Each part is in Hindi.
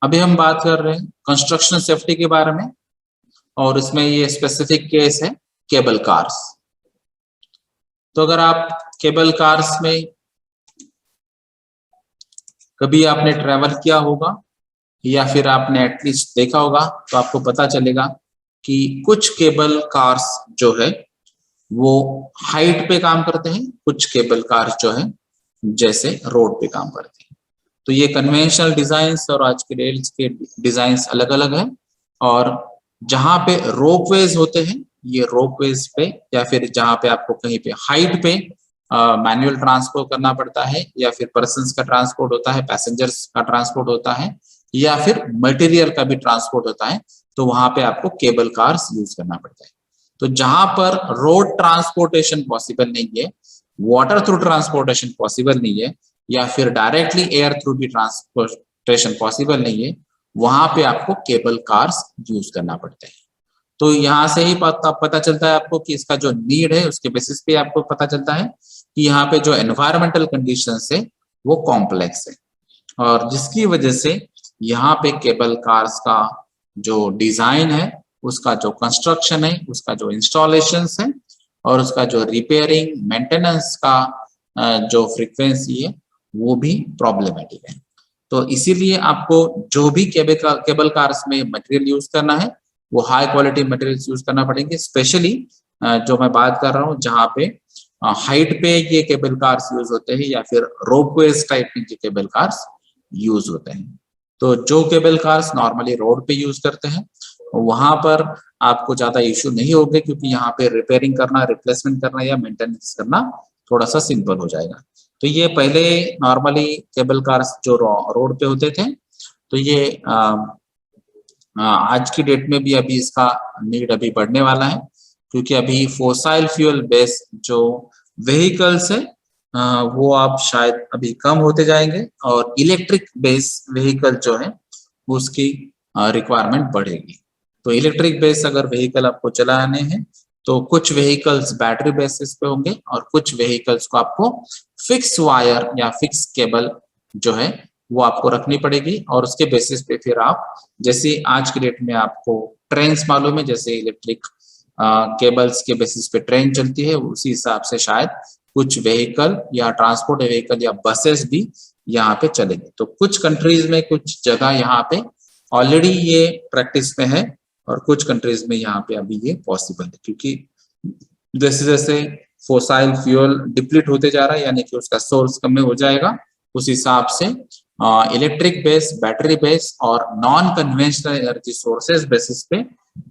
अभी हम बात कर रहे हैं कंस्ट्रक्शन सेफ्टी के बारे में, और इसमें ये स्पेसिफिक केस है केबल कार्स। तो अगर आप केबल कार्स में कभी आपने ट्रेवल किया होगा या फिर आपने एटलीस्ट देखा होगा, तो आपको पता चलेगा कि कुछ केबल कार्स जो है वो हाइट पे काम करते हैं, कुछ केबल कार्स जो है जैसे रोड पे काम करते हैं। तो ये कन्वेंशनल डिजाइन्स और आज के रेल्स के डिजाइन्स अलग अलग है। और जहां पे रोपवेज होते हैं, ये रोपवेज पे या फिर जहां पे आपको कहीं पे हाइट पे मैनुअल ट्रांसपोर्ट करना पड़ता है, या फिर पर्सन्स का ट्रांसपोर्ट होता है, पैसेंजर्स का ट्रांसपोर्ट होता है, या फिर मटेरियल का भी ट्रांसपोर्ट होता है, तो वहां पे आपको केबल कार्स यूज करना पड़ता है। तो जहां पर रोड ट्रांसपोर्टेशन पॉसिबल नहीं है, वाटर थ्रू ट्रांसपोर्टेशन पॉसिबल नहीं है, या फिर डायरेक्टली एयर थ्रू भी ट्रांसपोर्टेशन पॉसिबल नहीं है, वहां पे आपको केबल कार्स यूज करना पड़ता है। तो यहाँ से ही पता चलता है आपको कि इसका जो नीड है उसके बेसिस पे आपको पता चलता है कि यहाँ पे जो एनवायरमेंटल कंडीशंस है वो कॉम्प्लेक्स है, और जिसकी वजह से यहाँ पे केबल कार्स का जो डिजाइन है, उसका जो कंस्ट्रक्शन है, उसका जो इंस्टॉलेशन है, और उसका जो रिपेयरिंग मेंटेनेंस का जो फ्रीक्वेंसी है वो भी प्रॉब्लमेटिक है। तो इसीलिए आपको जो भी केबल कार्स में मटेरियल यूज करना है वो हाई क्वालिटी मटेरियल्स यूज करना पड़ेंगे। स्पेशली जो मैं बात कर रहा हूँ जहाँ पे हाइट पे ये केबल कार्स यूज होते हैं, या फिर रोपवेज टाइप में ये केबल कार्स यूज होते हैं। तो जो केबल कार्स नॉर्मली रोड पे यूज करते हैं वहां पर आपको ज्यादा इश्यू नहीं होंगे, क्योंकि यहाँ पे रिपेयरिंग करना, रिप्लेसमेंट करना या मेंटेनेंस करना थोड़ा सा सिंपल हो जाएगा। तो ये पहले नॉर्मली केबल कार्स जो रोड पे होते थे, तो ये आज की डेट में भी अभी इसका नीड अभी बढ़ने वाला है, क्योंकि अभी फोसाइल फ्यूल बेस्ड जो व्हीकल्स है वो आप शायद अभी कम होते जाएंगे, और इलेक्ट्रिक बेस्ड व्हीकल जो है उसकी रिक्वायरमेंट बढ़ेगी। तो इलेक्ट्रिक बेस्ड अगर व्हीकल आपको चलाने हैं तो कुछ व्हीकल्स बैटरी बेसिस पे होंगे, और कुछ व्हीकल्स को आपको फिक्स वायर या फिक्स केबल जो है वो आपको रखनी पड़ेगी, और उसके बेसिस पे फिर आप, जैसे आज की डेट में आपको ट्रेन मालूम है, जैसे इलेक्ट्रिक केबल्स के बेसिस पे ट्रेन चलती है, उसी हिसाब से शायद कुछ व्हीकल या ट्रांसपोर्ट व्हीकल या बसेस भी यहाँ पे चलेंगे। तो कुछ कंट्रीज में, कुछ जगह यहाँ पे ऑलरेडी ये प्रैक्टिस में है, और कुछ कंट्रीज में यहाँ पे अभी ये पॉसिबल है, क्योंकि जैसे जैसे फोसाइल फ्यूल डिप्लीट होते जा रहा है, यानी कि उसका सोर्स कम हो जाएगा, उस हिसाब से इलेक्ट्रिक बेस, बैटरी बेस और non conventional energy sources basis पे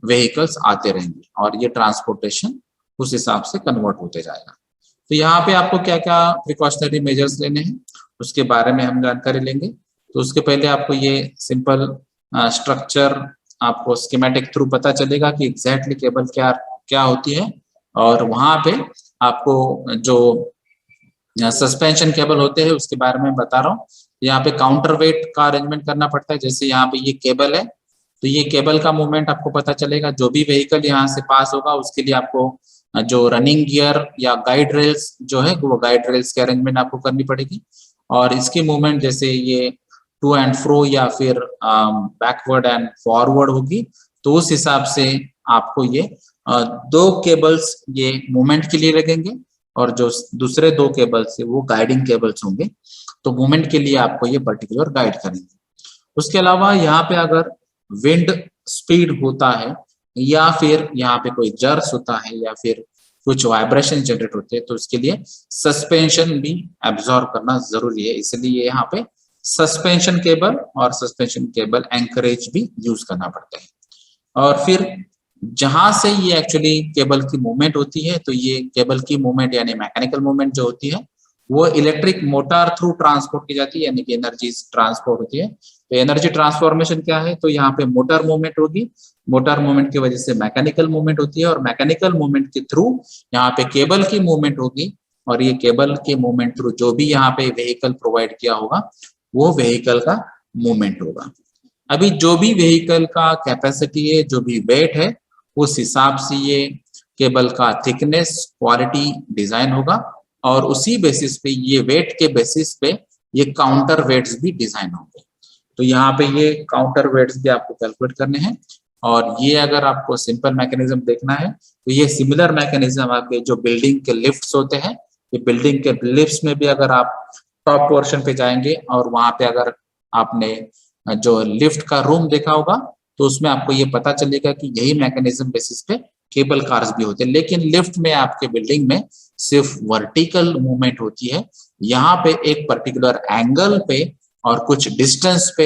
व्हीकल्स आते रहेंगे, और ये ट्रांसपोर्टेशन उस हिसाब से कन्वर्ट होते जाएगा। तो यहाँ पे आपको क्या क्या प्रिकॉशनरी मेजर्स लेने हैं उसके बारे में हम जानकारी लेंगे। तो उसके पहले आपको ये सिंपल स्ट्रक्चर आपको स्कीमेटिक थ्रू पता चलेगा कि एग्जैक्टली केबल क्या क्या होती है, और वहां पे आपको जो सस्पेंशन केबल होते हैं उसके बारे में बता रहा हूँ। यहाँ पे काउंटर वेट का अरेंजमेंट करना पड़ता है। जैसे यहाँ पे ये केबल है, तो ये केबल का मूवमेंट आपको पता चलेगा। जो भी व्हीकल यहाँ से पास होगा उसके लिए आपको जो रनिंग गियर या गाइड रेल्स जो है वो गाइड रेल्स के अरेंजमेंट आपको करनी पड़ेगी, और इसकी मूवमेंट जैसे ये टू एंड फ्रो या फिर बैकवर्ड एंड फॉरवर्ड होगी, तो उस हिसाब से आपको ये दो केबल्स ये मूवमेंट के लिए लगेंगे, और जो दूसरे दो केबल्स है वो गाइडिंग केबल्स होंगे, तो मूवमेंट के लिए आपको ये पर्टिकुलर गाइड करेंगे। उसके अलावा यहाँ पे अगर विंड स्पीड होता है, या फिर यहाँ पे कोई जर्स होता है, या फिर कुछ वाइब्रेशन जनरेट होते हैं, तो उसके लिए सस्पेंशन भी एब्जॉर्ब करना जरूरी है। इसलिए यहाँ पे सस्पेंशन केबल और सस्पेंशन केबल एंकरेज भी यूज करना पड़ता है। और फिर जहां से ये एक्चुअली केबल की मूवमेंट होती है, तो ये केबल की मूवमेंट यानी मैकेनिकल मूवमेंट जो होती है वो इलेक्ट्रिक मोटर थ्रू ट्रांसपोर्ट की जाती है, यानी कि एनर्जी ट्रांसपोर्ट होती है। तो एनर्जी ट्रांसफॉर्मेशन क्या है, तो यहाँ पे मोटर मूवमेंट होगी, मोटर मूवमेंट की वजह से मैकेनिकल मूवमेंट होती है, और मैकेनिकल मूवमेंट के थ्रू यहाँ पे केबल की मूवमेंट होगी, और ये केबल के मूवमेंट थ्रू जो भी यहाँ पे व्हीकल प्रोवाइड किया होगा वो व्हीकल का मूवमेंट होगा। अभी जो भी व्हीकल का कैपेसिटी है, जो भी वेट है, उस हिसाब से ये केबल का थिकनेस, क्वालिटी, डिजाइन होगा, और उसी बेसिस पे ये वेट के बेसिस पे ये काउंटर वेट्स भी डिजाइन होंगे। तो यहाँ पे ये काउंटर वेट्स भी आपको कैलकुलेट करने हैं। और ये अगर आपको सिंपल मैकेनिज्म देखना है तो ये सिमिलर मैकेनिज्म आपके जो बिल्डिंग के लिफ्ट्स होते हैं, ये बिल्डिंग के लिफ्ट्स में भी अगर आप टॉप पोर्शन पे जाएंगे और वहां पे अगर आपने जो लिफ्ट का रूम देखा होगा तो उसमें आपको ये पता चलेगा कि यही मैकेनिज्म बेसिस पे केबल कार्स भी होते हैं। लेकिन लिफ्ट में आपके बिल्डिंग में सिर्फ वर्टिकल मूवमेंट होती है, यहाँ पे एक पर्टिकुलर एंगल पे और कुछ डिस्टेंस पे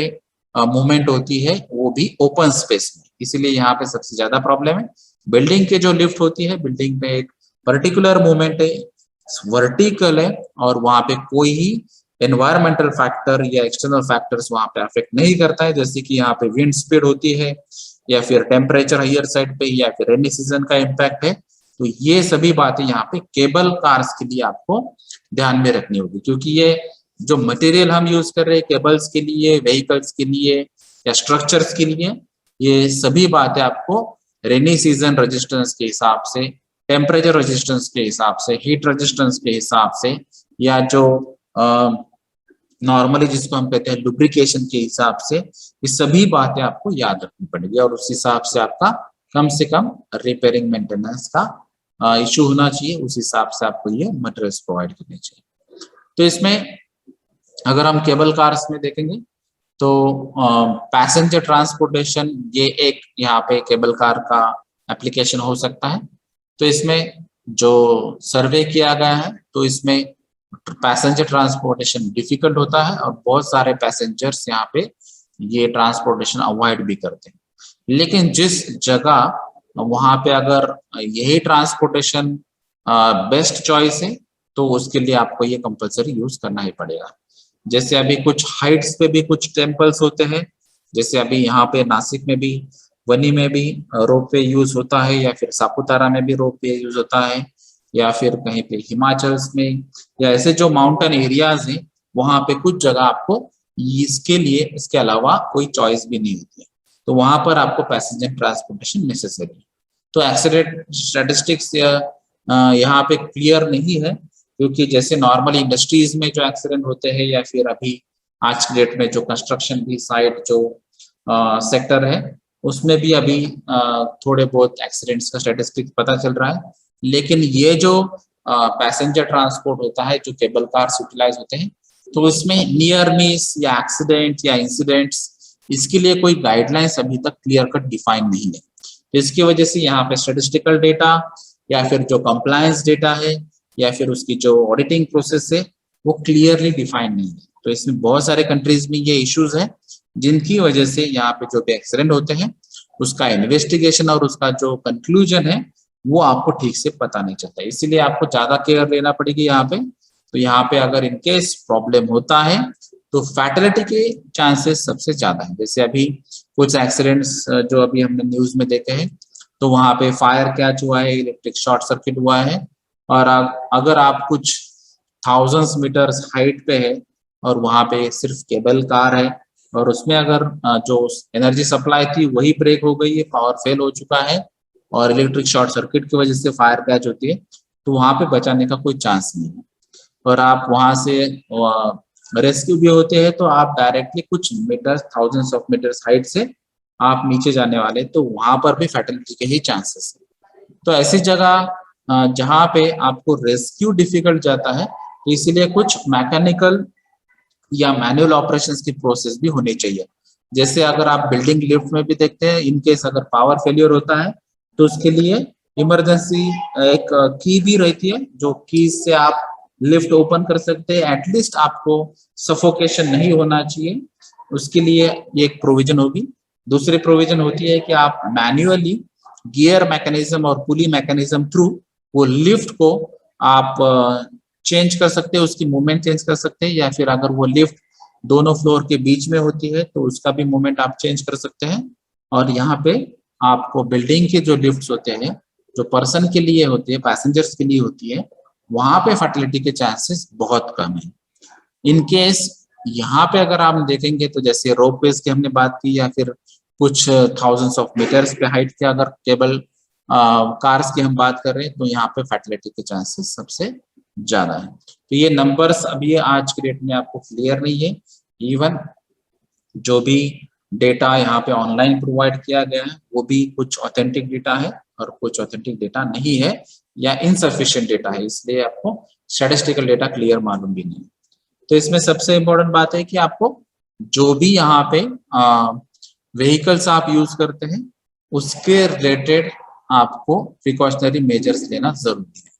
मूवमेंट होती है, वो भी ओपन स्पेस में। इसीलिए यहाँ पे सबसे ज्यादा प्रॉब्लम है। बिल्डिंग के जो लिफ्ट होती है, बिल्डिंग पे एक पर्टिकुलर मूवमेंट है, वर्टिकल है, और वहां पे कोई ही एनवायरमेंटल फैक्टर या एक्सटर्नल फैक्टर्स वहां पे अफेक्ट नहीं करता है, जैसे कि यहाँ पे विंड स्पीड होती है या फिर टेम्परेचर हायर साइड पे या फिर रेनी सीजन का इम्पैक्ट है। तो ये सभी बातें यहाँ पे केबल कार्स के लिए आपको ध्यान में रखनी होगी, क्योंकि ये जो मटेरियल हम यूज कर रहे हैं केबल्स के लिए, व्हीकल्स के लिए या स्ट्रक्चर्स के लिए, ये सभी बातें आपको रेनी सीजन रेजिस्टेंस के हिसाब से, टेम्परेचर रेजिस्टेंस के हिसाब से, हीट रेजिस्टेंस के हिसाब से, या जो नॉर्मली जिसको हम कहते हैं लुब्रिकेशन के हिसाब से, ये सभी बातें आपको याद रखनी पड़ेगी। और उस हिसाब से आपका कम से कम रिपेयरिंग मेंटेनेंस का इशू होना चाहिए, उस हिसाब से आपको ये मटेरियल्स प्रोवाइड करने चाहिए। तो इसमें अगर हम केबल कार्स में देखेंगे तो पैसेंजर ट्रांसपोर्टेशन ये एक यहाँ पे केबल कार का एप्लीकेशन हो सकता है। तो इसमें जो सर्वे किया गया है तो इसमें पैसेंजर ट्रांसपोर्टेशन डिफिकल्ट होता है और बहुत सारे पैसेंजर्स यहाँ पे ये ट्रांसपोर्टेशन अवॉइड भी करते हैं। लेकिन जिस जगह वहां पे अगर यही ट्रांसपोर्टेशन बेस्ट चॉइस है तो उसके लिए आपको ये कंपलसरी यूज करना ही पड़ेगा। जैसे अभी कुछ हाइट्स पे भी कुछ टेम्पल्स होते हैं, जैसे अभी यहाँ पे नासिक में भी, वनी में भी रोप वे यूज होता है, या फिर सापुतारा में भी रोप वे यूज होता है, या फिर कहीं पे हिमाचल में, या ऐसे जो माउंटेन एरियाज हैं वहां पे कुछ जगह आपको इसके लिए इसके अलावा कोई चॉइस भी नहीं होती है, तो वहां पर आपको पैसेंजर ट्रांसपोर्टेशन नेसेसरी है। तो एक्सीडेंट स्टैटिस्टिक्स यहाँ पे क्लियर नहीं है, क्योंकि जैसे नॉर्मली इंडस्ट्रीज में जो एक्सीडेंट होते हैं या फिर अभी आज के डेट में जो कंस्ट्रक्शन की साइड जो सेक्टर है उसमें भी अभी थोड़े बहुत एक्सीडेंट्स का स्टैटिस्टिक्स पता चल रहा है। लेकिन ये जो पैसेंजर ट्रांसपोर्ट होता है, जो केबल कार्स यूटिलाइज होते हैं, तो इसमें नियर मिस या एक्सीडेंट या इंसिडेंट्स, इसके लिए कोई गाइडलाइंस अभी तक क्लियर कट डिफाइन नहीं है। तो इसकी वजह से यहाँ पे स्टैटिस्टिकल डेटा या फिर जो कंप्लायंस डेटा है या फिर उसकी जो ऑडिटिंग प्रोसेस है वो क्लियरली डिफाइन नहीं है। तो इसमें बहुत सारे कंट्रीज में ये इश्यूज है, जिनकी वजह से यहाँ पे जो भी एक्सीडेंट होते हैं उसका इन्वेस्टिगेशन और उसका जो कंक्लूजन है वो आपको ठीक से पता नहीं चलता। इसीलिए आपको ज्यादा केयर लेना पड़ेगी यहाँ पे। तो यहाँ पे अगर इनकेस प्रॉब्लम होता है तो फैटेलिटी के चांसेस सबसे ज्यादा है। जैसे अभी कुछ एक्सीडेंट्स जो अभी हमने न्यूज में देखे हैं, तो वहां पे फायर कैच हुआ है, इलेक्ट्रिक शॉर्ट सर्किट हुआ है, और अगर आप कुछ थाउजेंड्स मीटर्स हाइट पे है और वहां पे सिर्फ केबल कार है और उसमें अगर जो एनर्जी सप्लाई थी वही ब्रेक हो गई है, पावर फेल हो चुका है और इलेक्ट्रिक शॉर्ट सर्किट की वजह से फायर कैच होती है, तो वहां पे बचाने का कोई चांस नहीं है। और आप वहां से रेस्क्यू भी होते हैं तो आप डायरेक्टली कुछ metres, thousands of metres height से आप नीचे जाने वाले, तो वहां पर भी फैटेलिटी के ही चांसेस है। तो ऐसी जगह जहाँ पे आपको रेस्क्यू डिफिकल्ट जाता है, तो इसीलिए कुछ मैकेनिकल या मैनुअल ऑपरेशंस की प्रोसेस भी होनी चाहिए। जैसे अगर आप बिल्डिंग लिफ्ट में भी देखते हैं, इनकेस अगर पावर फेलियर होता है तो उसके लिए इमरजेंसी एक की भी रहती है, जो की से आप लिफ्ट ओपन कर सकते हैं। एटलीस्ट आपको सफोकेशन नहीं होना चाहिए, उसके लिए एक प्रोविजन होगी। दूसरी प्रोविजन होती है कि आप मैन्युअली गियर मैकेनिज्म और पुली मैकेनिज्म थ्रू वो लिफ्ट को आप चेंज कर सकते हैं, उसकी मूवमेंट चेंज कर सकते हैं, या फिर अगर वो लिफ्ट दोनों फ्लोर के बीच में होती है तो उसका भी मूवमेंट आप चेंज कर सकते हैं। और यहाँ पे आपको बिल्डिंग के जो लिफ्ट्स होते हैं, जो पर्सन के लिए होती है, पैसेंजर्स के लिए होती है, वहां पे फर्टिलिटी के चांसेस बहुत कम है। इन केस यहाँ पे अगर आप देखेंगे तो जैसे रोपवेज की हमने बात की, या फिर कुछ थाउजेंड्स ऑफ मीटर्स पे हाइट के अगर केबल कार्स की हम बात कर रहे हैं, तो यहाँ पे फर्टिलिटी के चांसेस सबसे ज्यादा है। तो ये नंबर्स अभी आज के डेट में आपको क्लियर नहीं है। इवन जो भी डेटा यहाँ पे ऑनलाइन प्रोवाइड किया गया है वो भी कुछ ऑथेंटिक डेटा है और कुछ ऑथेंटिक डेटा नहीं है या इनसफिशिएंट डेटा है, इसलिए आपको स्टैटिस्टिकल डेटा क्लियर मालूम भी नहीं। तो इसमें सबसे इम्पोर्टेंट बात है कि आपको जो भी यहाँ पे व्हीकल्स आप यूज करते हैं उसके रिलेटेड आपको प्रिकॉशनरी मेजर्स लेना जरूरी है,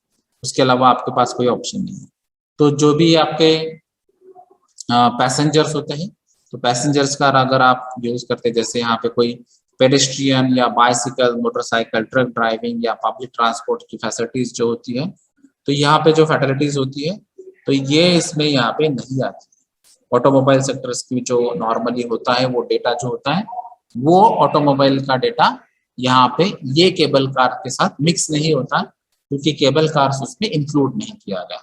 उसके अलावा आपके पास कोई ऑप्शन नहीं है। तो जो भी आपके पैसेंजर्स होते हैं, तो पैसेंजर्स का अगर आप यूज करते हैं, जैसे यहाँ पे कोई पेडेस्ट्रियन या बाइसिकल, मोटरसाइकिल, ट्रक ड्राइविंग या पब्लिक ट्रांसपोर्ट की फैसिलिटीज जो होती है, तो यहाँ पे जो फैसिलिटीज होती है तो ये इसमें यहाँ पे नहीं आती। ऑटोमोबाइल सेक्टर्स की जो नॉर्मली होता है वो डेटा जो होता है वो ऑटोमोबाइल का डेटा यहाँ पे ये केबल कार के साथ मिक्स नहीं होता क्योंकि केबल कार्स उसमें इंक्लूड नहीं किया गया,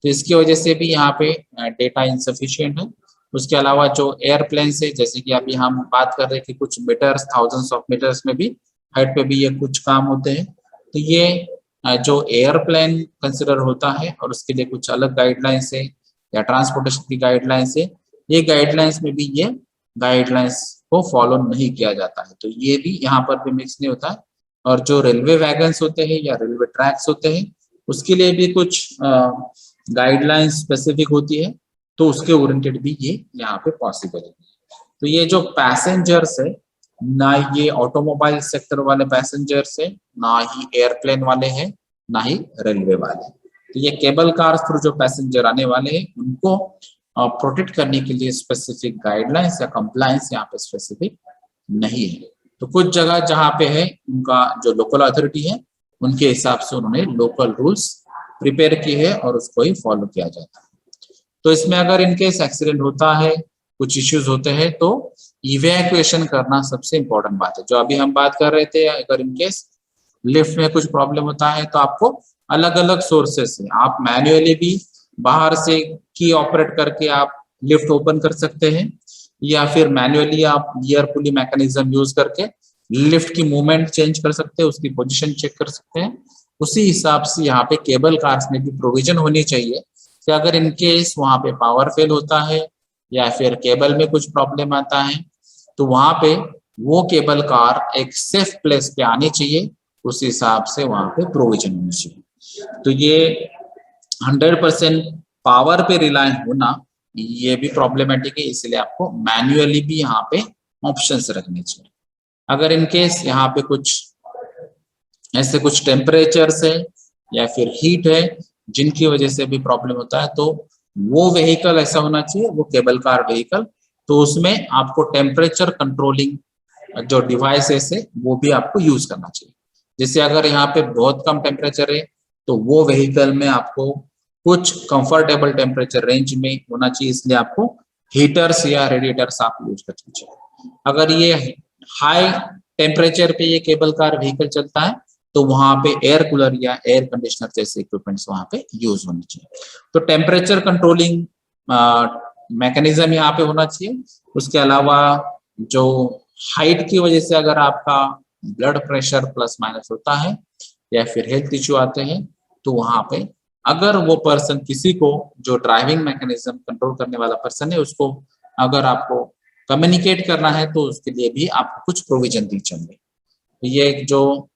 तो इसकी वजह से भी यहाँ पे डेटा इंसफिशियंट है। उसके अलावा जो एयरप्लेन से, जैसे कि अभी हम बात कर रहे हैं कि कुछ मीटर्स, थाउजेंड्स ऑफ मीटर्स में भी हाइट पे भी ये कुछ काम होते हैं, तो ये जो एयरप्लेन कंसिडर होता है और उसके लिए कुछ अलग गाइडलाइंस है या ट्रांसपोर्टेशन की गाइडलाइंस है, ये गाइडलाइंस में भी ये गाइडलाइंस को फॉलो नहीं किया जाता है, तो ये भी यहाँ पर भी मिक्स नहीं होता है। और जो रेलवे वैगन्स होते हैं या रेलवे ट्रैक्स होते हैं उसके लिए भी कुछ गाइडलाइंस स्पेसिफिक होती है, तो उसके ओरिएंटेड भी ये यहाँ पे पॉसिबल है। तो ये जो पैसेंजर्स है, ना ये ऑटोमोबाइल सेक्टर वाले पैसेंजर्स है, ना ही एयरप्लेन वाले हैं, ना ही रेलवे वाले। तो ये केबल कार थ्रू जो पैसेंजर आने वाले हैं उनको प्रोटेक्ट करने के लिए स्पेसिफिक गाइडलाइंस या कंप्लायंस यहाँ पे स्पेसिफिक नहीं है। तो कुछ जगह जहाँ पे है उनका जो लोकल अथॉरिटी है उनके हिसाब से उन्होंने लोकल रूल्स प्रिपेयर किए हैं और उसको ही फॉलो किया जाता है। तो इसमें अगर इनकेस एक्सीडेंट होता है, कुछ इश्यूज होते हैं, तो इवैक्यूएशन करना सबसे इंपॉर्टेंट बात है। जो अभी हम बात कर रहे थे, अगर इनकेस लिफ्ट में कुछ प्रॉब्लम होता है तो आपको अलग अलग सोर्सेस से आप मैन्युअली भी बाहर से की ऑपरेट करके आप लिफ्ट ओपन कर सकते हैं, या फिर मैन्युअली आप गियर पुली मैकेनिज्म यूज करके लिफ्ट की मूवमेंट चेंज कर सकते हैं, उसकी पोजीशन चेक कर सकते हैं। उसी हिसाब से यहाँ पे केबल कार्स में भी प्रोविजन होनी चाहिए कि अगर इनकेस वहां पे पावर फेल होता है या फिर केबल में कुछ प्रॉब्लम आता है तो वहां पे वो केबल कार एक सेफ प्लेस पे आनी चाहिए, उस हिसाब से वहां पे प्रोविजन होनी चाहिए। तो ये 100% पावर पे रिलाय होना ये भी प्रॉब्लमेटिक है, इसलिए आपको मैन्युअली भी यहाँ पे ऑप्शंस रखने चाहिए। अगर इनकेस यहाँ पे कुछ ऐसे कुछ टेम्परेचर्स है या फिर हीट है जिनकी वजह से भी प्रॉब्लम होता है, तो वो व्हीकल ऐसा होना चाहिए, वो केबल कार व्हीकल, तो उसमें आपको टेम्परेचर कंट्रोलिंग जो डिवाइसेस है वो भी आपको यूज करना चाहिए। जैसे अगर यहाँ पे बहुत कम टेम्परेचर है तो वो व्हीकल में आपको कुछ कंफर्टेबल टेम्परेचर रेंज में होना चाहिए, इसलिए आपको हीटर्स या रेडिएटर्स आप यूज करना चाहिए। अगर ये हाई टेम्परेचर पे ये केबल कार व्हीकल चलता है तो वहां पे एयर कूलर या एयर कंडीशनर जैसे इक्विपमेंट्स वहां पे यूज होने चाहिए। तो टेम्परेचर कंट्रोलिंग मैकेनिज्म यहाँ पे होना चाहिए। उसके अलावा जो हाइट की वजह से अगर आपका ब्लड प्रेशर प्लस माइनस होता है या फिर हेल्थ इश्यू आते हैं, तो वहां पे अगर वो पर्सन किसी को जो ड्राइविंग मैकेनिज्म कंट्रोल करने वाला पर्सन है उसको अगर आपको कम्युनिकेट करना है तो उसके लिए भी आपको कुछ प्रोविजन दी चाहिए। ये जो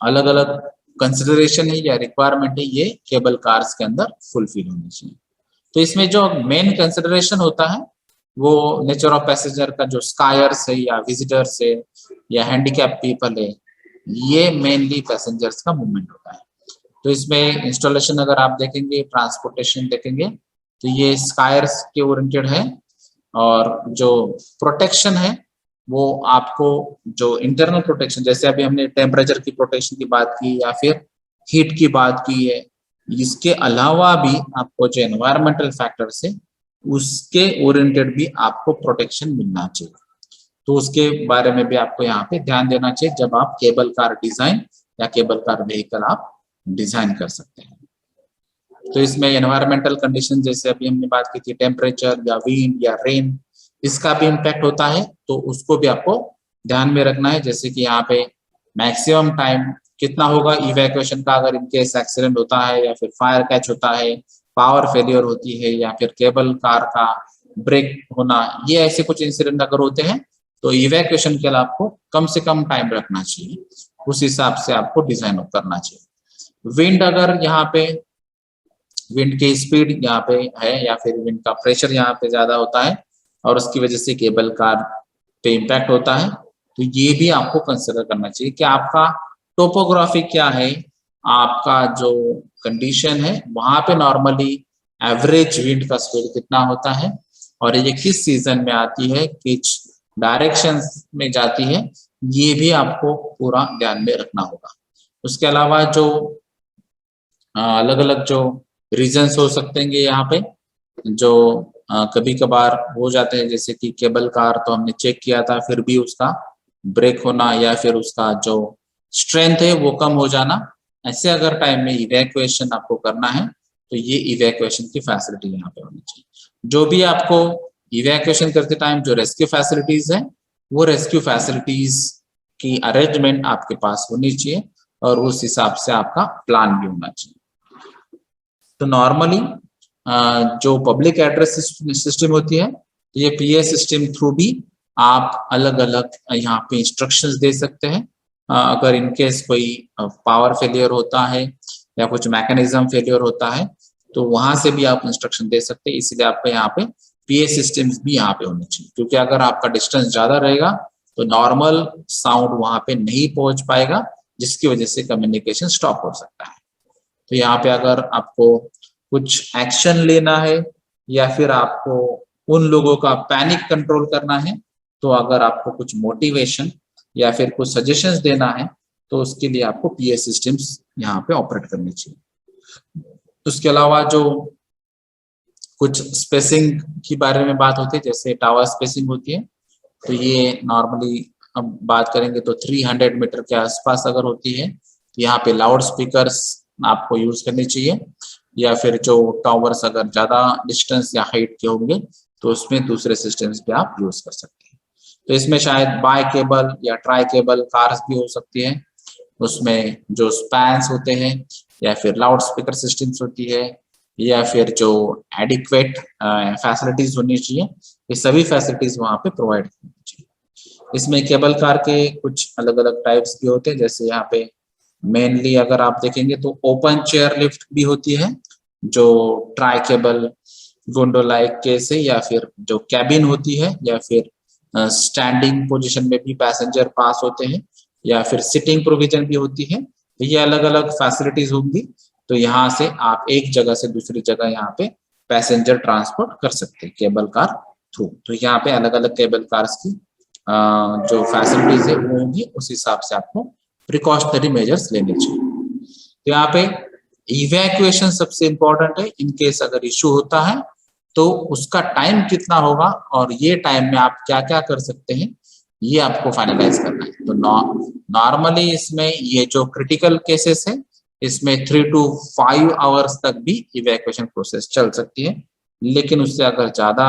अलग अलग कंसिडरेशन है या रिक्वायरमेंट है ये केबल कार्स के अंदर फुलफिल होनी चाहिए। तो इसमें जो मेन कंसिडरेशन होता है वो नेचर ऑफ पैसेंजर का, जो स्कायर्स है या विजिटर्स है या हैंडीकैप पीपल है, ये मेनली पैसेंजर्स का मूवमेंट होता है। तो इसमें इंस्टॉलेशन अगर आप देखेंगे, ट्रांसपोर्टेशन देखेंगे, तो ये स्कायर्स के ओरिएंटेड है। और जो प्रोटेक्शन है वो आपको जो इंटरनल प्रोटेक्शन, जैसे अभी हमने टेम्परेचर की प्रोटेक्शन की बात की या फिर हीट की बात की है, इसके अलावा भी आपको जो एनवायरमेंटल फैक्टर्स है उसके ओरिएंटेड भी आपको प्रोटेक्शन मिलना चाहिए। तो उसके बारे में भी आपको यहाँ पे ध्यान देना चाहिए जब आप केबल कार डिजाइन या केबल कार व्हीकल आप डिजाइन कर सकते हैं। तो इसमें एनवायरमेंटल कंडीशन जैसे अभी हमने बात की थी, टेम्परेचर या विंड या रेन, इसका भी इम्पैक्ट होता है, तो उसको भी आपको ध्यान में रखना है। जैसे कि यहाँ पे मैक्सिमम टाइम कितना होगा इवैक्यूएशन का अगर इनकेस एक्सीडेंट होता है या फिर फायर कैच होता है, पावर फेलियर होती है या फिर केबल कार का ब्रेक होना, ये ऐसे कुछ इंसिडेंट अगर होते हैं तो इवैक्यूएशन के लिए आपको कम से कम टाइम रखना चाहिए, उस हिसाब से आपको डिजाइन करना चाहिए। विंड, अगर यहाँ पे विंड की स्पीड यहाँ पे है या फिर विंड का प्रेशर यहाँ पे ज्यादा होता है और उसकी वजह से केबल कार पे इम्पैक्ट होता है, तो ये भी आपको कंसिडर करना चाहिए कि आपका टोपोग्राफी क्या है, आपका जो कंडीशन है वहां पे नॉर्मली एवरेज विंड का स्पीड कितना होता है और ये किस सीजन में आती है, किस डायरेक्शन में जाती है, ये भी आपको पूरा ध्यान में रखना होगा। उसके अलावा जो अलग अलग जो रीजंस हो सकते हैं यहाँ पे, जो कभी कभार हो जाते हैं, जैसे कि केबल कार तो हमने चेक किया था फिर भी उसका ब्रेक होना या फिर उसका जो स्ट्रेंथ है वो कम हो जाना, ऐसे अगर टाइम में इवैक्यूएशन आपको करना है तो ये इवैक्यूएशन की फैसिलिटी यहाँ पे होनी चाहिए। जो भी आपको इवैक्यूएशन करते टाइम जो रेस्क्यू फैसिलिटीज है, वो रेस्क्यू फैसिलिटीज की अरेंजमेंट आपके पास होनी चाहिए और उस हिसाब से आपका प्लान भी होना चाहिए। तो नॉर्मली जो पब्लिक एड्रेस सिस्टम होती है, ये पीएस सिस्टम थ्रू भी आप अलग अलग यहाँ पे इंस्ट्रक्शंस दे सकते हैं। अगर इनकेस कोई पावर फेलियर होता है या कुछ मैकेनिज्म फेलियर होता है तो वहां से भी आप इंस्ट्रक्शन दे सकते हैं। इसलिए आपको यहाँ पे पीएस सिस्टम्स भी यहाँ पे होने चाहिए, क्योंकि अगर आपका डिस्टेंस ज्यादा रहेगा तो नॉर्मल साउंड वहां पे नहीं पहुंच पाएगा, जिसकी वजह से कम्युनिकेशन स्टॉप हो सकता है। तो यहाँ पे अगर आपको कुछ एक्शन लेना है या फिर आपको उन लोगों का पैनिक कंट्रोल करना है, तो अगर आपको कुछ मोटिवेशन या फिर कुछ सजेशंस देना है तो उसके लिए आपको पीएस सिस्टम्स यहाँ पे ऑपरेट करनी चाहिए। उसके अलावा जो कुछ स्पेसिंग के बारे में बात होती है, जैसे टावर स्पेसिंग होती है, तो ये नॉर्मली अब बात करेंगे तो 300 मीटर के आसपास अगर होती है तो यहाँ पे लाउड स्पीकर्स आपको यूज करनी चाहिए, या फिर जो टावर्स अगर ज्यादा डिस्टेंस या हाइट के होंगे तो उसमें दूसरे सिस्टम्स पे आप यूज कर सकते हैं। तो इसमें शायद बाय केबल या ट्राई केबल कार्स भी हो सकती है, उसमें जो स्पैन्स होते हैं या फिर लाउड स्पीकर सिस्टम्स होती है या फिर जो एडिक्वेट फैसिलिटीज होनी चाहिए, ये सभी फैसिलिटीज वहाँ पे प्रोवाइड होनी चाहिए। इसमें केबल कार के कुछ अलग अलग टाइप्स भी होते हैं, जैसे यहाँ पे मेनली अगर आप देखेंगे तो ओपन चेयर लिफ्ट भी होती है, जो ट्राई केबल गोंडोलाइक केस है, या फिर जो कैबिन होती है, या फिर स्टैंडिंग पोजीशन में भी पैसेंजर पास होते हैं, या फिर सिटिंग प्रोविजन भी होती है। तो ये अलग अलग फैसिलिटीज होंगी, तो यहाँ से आप एक जगह से दूसरी जगह यहाँ पे पैसेंजर ट्रांसपोर्ट कर सकते हैं केबल कार थ्रू। तो यहाँ पे अलग अलग केबल कार्स की जो फैसिलिटीज है वो होंगी, उस हिसाब से आपको प्रिकॉशनरी मेजर्स लेने चाहिए। तो यहाँ पे इवैक्यूएशन सबसे इंपॉर्टेंट है। इनकेस अगर इश्यू होता है तो उसका टाइम कितना होगा और ये टाइम में आप क्या क्या कर सकते हैं, ये आपको फाइनलाइज करना है। तो नॉर्मली इसमें ये जो क्रिटिकल केसेस है, इसमें 3 to 5 आवर्स तक भी इवैक्यूएशन प्रोसेस चल सकती है, लेकिन उससे अगर ज्यादा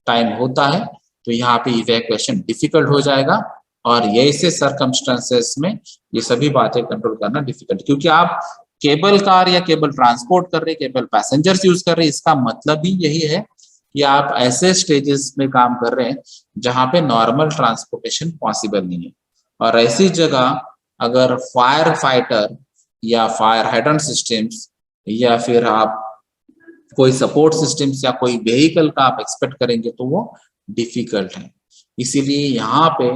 टाइम होता है तो यहाँ पे इवैक्यूएशन डिफिकल्ट हो जाएगा और ऐसे सर्कमस्टेंसेस में ये सभी बातें कंट्रोल करना डिफिकल्ट, क्योंकि आप केबल कार या केबल ट्रांसपोर्ट कर रहे, केबल पैसेंजर्स यूज कर रहे, इसका मतलब भी यही है कि आप ऐसे स्टेजेस में काम कर रहे हैं जहां पे नॉर्मल ट्रांसपोर्टेशन पॉसिबल नहीं है। और ऐसी जगह अगर फायर फाइटर या फायर हाइड्रेंट सिस्टम्स या फिर आप कोई सपोर्ट सिस्टम्स या कोई व्हीकल का आप एक्सपेक्ट करेंगे तो वो डिफिकल्ट है। इसीलिए यहाँ पे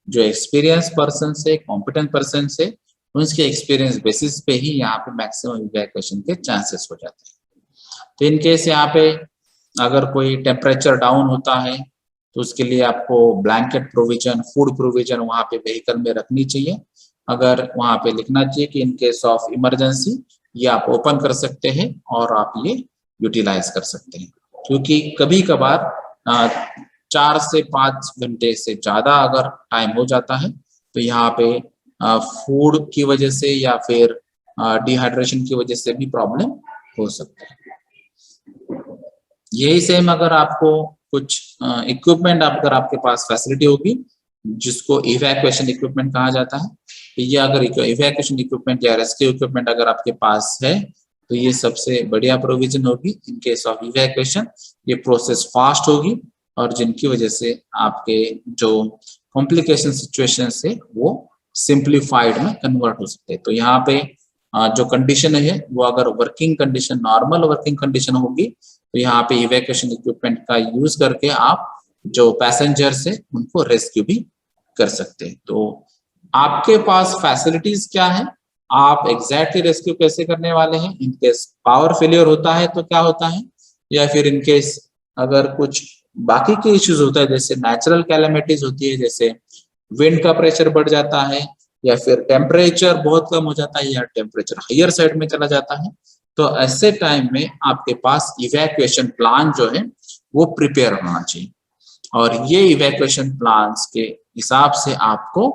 जो एक्सपीरियंस पर्सन से, कॉम्पिटेंट पर्सन से, उनके एक्सपीरियंस बेसिस पे ही यहाँ पे मैक्सिमम इवैक्यूएशन के चांसेस हो जाते हैं। तो इन केस यहाँ पे अगर कोई टेम्परेचर डाउन होता है तो उसके लिए आपको ब्लैंकेट प्रोविजन, फूड प्रोविजन वहाँ पे व्हीकल में रखनी चाहिए। अगर वहाँ पे लिखना चाहिए कि इन केस ऑफ इमरजेंसी ये आप ओपन कर सकते हैं और आप ये यूटिलाइज कर सकते हैं, क्योंकि कभी कभार 4 से 5 घंटे से ज्यादा अगर टाइम हो जाता है तो यहाँ पे फूड की वजह से या फिर डिहाइड्रेशन की वजह से भी प्रॉब्लम हो सकता है। यही सेम अगर आपको कुछ इक्विपमेंट अगर आपके पास फैसिलिटी होगी जिसको इवैक्यूएशन इक्विपमेंट कहा जाता है, तो ये अगर इवैक्यूएशन इक्विपमेंट या रेस्क्यू इक्विपमेंट अगर आपके पास है तो ये सबसे बढ़िया प्रोविजन होगी इन केस ऑफ इवैक्यूएशन। ये प्रोसेस फास्ट होगी और जिनकी वजह से आपके जो कॉम्प्लिकेशन सिचुएशन है वो सिंप्लीफाइड में कन्वर्ट हो सकते हैं। तो यहाँ पे जो कंडीशन है वो अगर working condition, normal working condition होगी, तो यहाँ पे इवैक्यूएशन इक्विपमेंट का यूज करके आप जो पैसेंजर्स है उनको रेस्क्यू भी कर सकते हैं। तो आपके पास फैसिलिटीज क्या है, आप एग्जैक्टली रेस्क्यू कैसे करने वाले हैं, इन केस पावर फेलियर होता है तो क्या होता है, या फिर इन केस अगर कुछ बाकी के इश्यूज होता है जैसे नेचुरल कैलेमिटीज होती है, जैसे विंड का प्रेशर बढ़ जाता है या फिर टेम्परेचर बहुत कम हो जाता है या टेम्परेचर हायर साइड में चला जाता है, तो ऐसे टाइम में आपके पास इवैक्यूएशन प्लान जो है वो प्रिपेयर होना चाहिए। और ये इवैक्यूएशन प्लान्स के हिसाब से आपको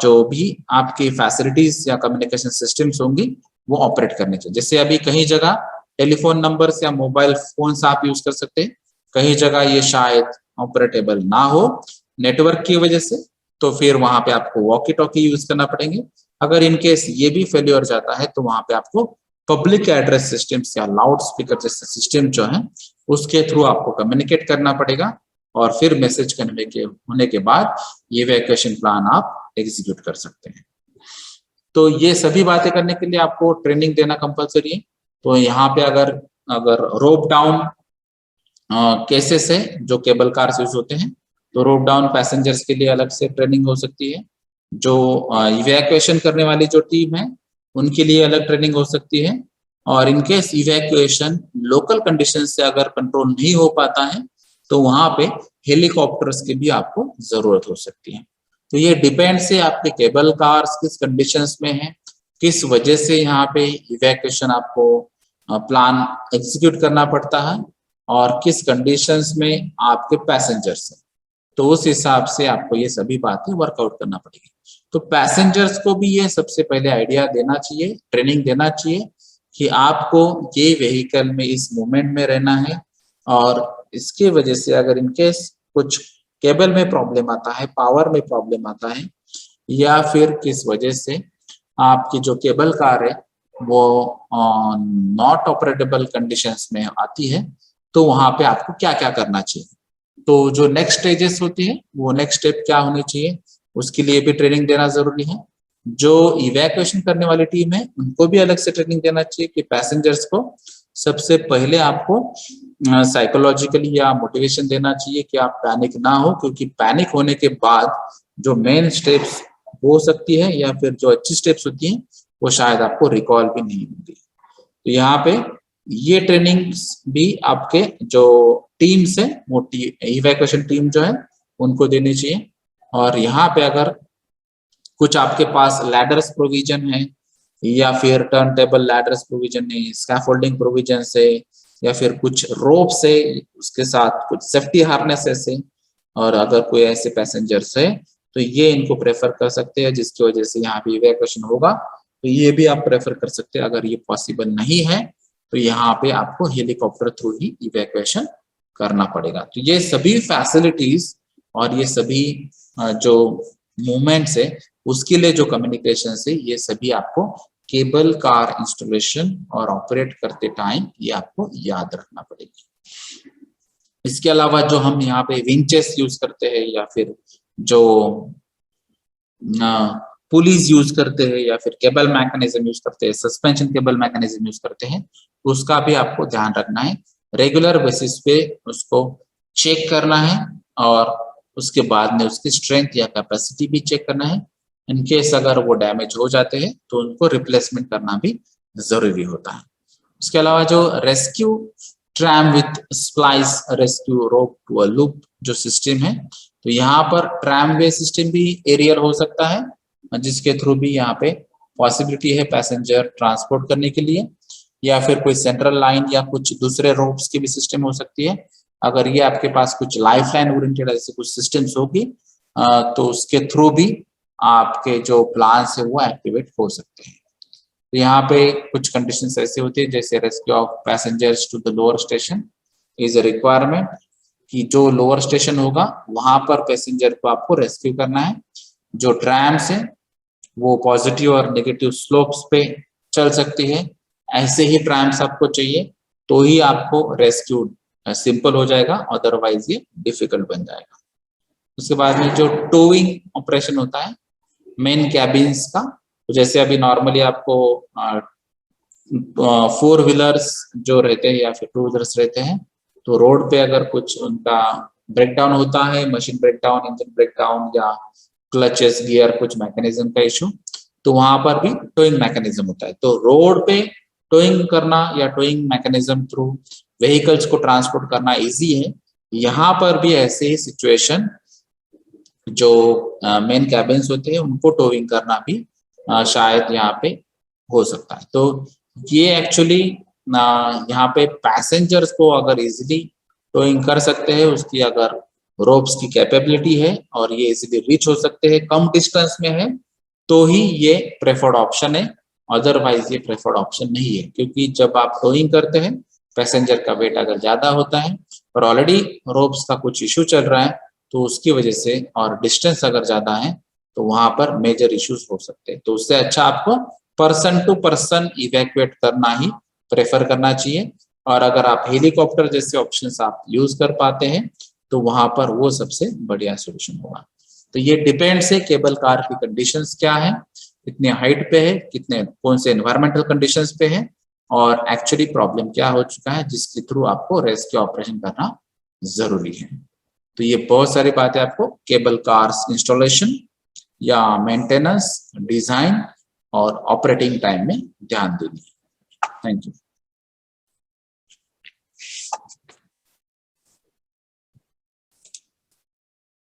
जो भी आपकी फैसिलिटीज या कम्युनिकेशन सिस्टम्स होंगी वो ऑपरेट करने चाहिए। जैसे अभी कहीं जगह टेलीफोन नंबर्स या मोबाइल फोन्स आप यूज कर सकते हैं, कहीं जगह ये शायद ऑपरेटेबल ना हो नेटवर्क की वजह से, तो फिर वहां पे आपको वॉकी टॉकी यूज करना पड़ेंगे। अगर इनकेस ये भी फेलियर जाता है तो वहां पे आपको पब्लिक एड्रेस सिस्टम्स या लाउड स्पीकर जैसे सिस्टम जो है उसके थ्रू आपको कम्युनिकेट करना पड़ेगा और फिर मैसेज कन्वे के होने के बाद ये इवैक्यूएशन प्लान आप एग्जीक्यूट कर सकते हैं। तो ये सभी बातें करने के लिए आपको ट्रेनिंग देना कंपलसरी है। तो यहाँ पे अगर रोप डाउन केसेस है जो केबल कार्स यूज होते हैं, तो रोप डाउन पैसेंजर्स के लिए अलग से ट्रेनिंग हो सकती है। जो इवैक्यूएशन करने वाली जो टीम है उनके लिए अलग ट्रेनिंग हो सकती है। और इनकेस इवैक्यूएशन लोकल कंडीशन से अगर कंट्रोल नहीं हो पाता है तो वहां पे हेलीकॉप्टर्स की भी आपको जरूरत हो सकती है। तो ये डिपेंड से आपके केबल कार्स किस कंडीशंस में है, किस वजह से यहाँ पे इवैक्यूएशन आपको प्लान एग्जीक्यूट करना पड़ता है और किस कंडीशंस में आपके पैसेंजर्स हैं, तो उस हिसाब से आपको ये सभी बातें वर्कआउट करना पड़ेगी। तो पैसेंजर्स को भी ये सबसे पहले आइडिया देना चाहिए, ट्रेनिंग देना चाहिए कि आपको ये व्हीकल में इस मूवमेंट में रहना है और इसके वजह से अगर इनकेस कुछ केबल में प्रॉब्लम आता है, पावर में प्रॉब्लम आता है या फिर किस वजह से आपकी जो केबल कार है वो नॉट ऑपरेटेबल कंडीशंस में आती है, तो वहां पे आपको क्या क्या करना चाहिए। तो जो नेक्स्ट स्टेजेस होती है वो नेक्स्ट स्टेप क्या होनी चाहिए उसके लिए भी ट्रेनिंग देना जरूरी है। जो इवैक्यूएशन करने वाली टीम है उनको भी अलग से ट्रेनिंग देना चाहिए कि पैसेंजर्स को सबसे पहले आपको साइकोलॉजिकली या मोटिवेशन देना चाहिए कि आप पैनिक ना हो, क्योंकि पैनिक होने के बाद जो मेन स्टेप्स हो सकती है या फिर जो अच्छी स्टेप्स होती हैं वो शायद आपको रिकॉल भी नहीं होंगी। तो यहाँ पे ये ट्रेनिंग भी आपके जो टीम्स है वो इवैक्यूएशन टीम जो है उनको देनी चाहिए। और यहाँ पे अगर कुछ आपके पास लैडर्स प्रोविजन है या फिर टर्न टेबल लैडर्स प्रोविजन है, स्कैफोल्डिंग प्रोविजन है या फिर कुछ रोप से उसके साथ कुछ सेफ्टी हार्नेसेस है, और अगर कोई ऐसे पैसेंजर्स है तो ये इनको प्रेफर कर सकते हैं जिसकी वजह से यहाँ पे इवैक्यूएशन होगा, तो ये भी आप प्रेफर कर सकते हैं। अगर ये पॉसिबल नहीं है तो यहाँ पे आपको हेलीकॉप्टर थ्रू ही इवैक्यूएशन करना पड़ेगा। तो ये सभी फैसिलिटीज और ये सभी जो मूवमेंट्स है उसके लिए जो कम्युनिकेशन है ये सभी आपको केबल कार इंस्टॉलेशन और ऑपरेट करते टाइम ये आपको याद रखना पड़ेगा। इसके अलावा जो हम यहाँ पे विंचेस यूज करते हैं या फिर जो पुलिस यूज करते हैं या फिर केबल मैकेनिज्म यूज करते हैं, सस्पेंशन केबल मैकेनिज्म यूज करते हैं, उसका भी आपको ध्यान रखना है। रेगुलर बेसिस पे उसको चेक करना है और उसके बाद में उसकी स्ट्रेंथ या कैपेसिटी भी चेक करना है। इनकेस अगर वो डैमेज हो जाते हैं तो उनको रिप्लेसमेंट करना भी जरूरी होता है। उसके अलावा जो rescue tram with splice rescue rope to a loop जो सिस्टम है, तो यहाँ पर ट्रैम वे सिस्टम भी एरियल हो सकता है जिसके थ्रू भी यहाँ पे पॉसिबिलिटी है पैसेंजर ट्रांसपोर्ट करने के लिए, या फिर कोई सेंट्रल लाइन या कुछ दूसरे रोप्स की भी सिस्टम हो सकती है। अगर ये आपके पास कुछ लाइफ लाइन ओरिएंटेड ऐसे कुछ सिस्टम्स होगी तो उसके थ्रू भी आपके जो प्लान्स है वो एक्टिवेट हो सकते हैं। तो यहाँ पे कुछ कंडीशंस ऐसे होती है जैसे rescue of passengers to the lower station is a requirement, कि जो लोअर स्टेशन होगा वहां पर पैसेंजर को आपको रेस्क्यू करना है। जो ट्रैम्स है वो पॉजिटिव और नेगेटिव स्लोप्स पे चल सकती है, ऐसे ही ट्रैम्प्स आपको चाहिए तो ही आपको रेस्क्यू सिंपल हो जाएगा, अदरवाइज ये डिफिकल्ट बन जाएगा। उसके बाद में जो टोइंग ऑपरेशन होता है मेन कैबिन्स का, तो जैसे अभी नॉर्मली आपको 4 व्हीलर्स जो रहते हैं या फिर 2 व्हीलर्स रहते हैं, तो रोड पे अगर कुछ उनका ब्रेकडाउन होता है, मशीन ब्रेकडाउन, इंजन ब्रेकडाउन या क्लचेस गियर कुछ मैकेनिज्म का इशू, तो वहां पर भी टोइंग मैकेनिज्म होता है। तो रोड पे टोइंग करना या टोइंग मैकेनिज्म थ्रू व्हीकल्स को ट्रांसपोर्ट करना इजी है। यहाँ पर भी ऐसे ही सिचुएशन जो मेन कैबिन्स होते हैं उनको टोइंग करना भी शायद यहाँ पे हो सकता है। तो ये एक्चुअली यहाँ पे पैसेंजर्स को अगर इजीली टोइंग कर सकते हैं, उसकी अगर रोप्स की कैपेबिलिटी है और ये इजीली रीच हो सकते हैं, कम डिस्टेंस में है, तो ही ये प्रेफर्ड ऑप्शन है। अदरवाइज ये प्रेफर्ड ऑप्शन नहीं है, क्योंकि जब आप टोइंग करते हैं पैसेंजर का वेट अगर ज्यादा होता है और ऑलरेडी रोप्स का कुछ इशू चल रहा है, तो उसकी वजह से और डिस्टेंस अगर ज्यादा है तो वहां पर मेजर इश्यूज हो सकते हैं। तो उससे अच्छा आपको पर्सन टू पर्सन इवैक्यूएट करना ही प्रेफर करना चाहिए। और अगर आप हेलीकॉप्टर जैसे ऑप्शंस आप यूज कर पाते हैं तो वहां पर वो सबसे बढ़िया सोल्यूशन होगा। तो ये डिपेंड्स है केबल कार की कंडीशंस क्या है, कितने हाइट पे है, कितने कौन से एनवायरमेंटल कंडीशंस पे है, और एक्चुअली प्रॉब्लम क्या हो चुका है जिसके थ्रू आपको रेस्क्यू ऑपरेशन करना जरूरी है। तो ये बहुत सारी बातें आपको केबल कार्स इंस्टॉलेशन या मेंटेनेंस, डिजाइन और ऑपरेटिंग टाइम में ध्यान देनी है। Thank you.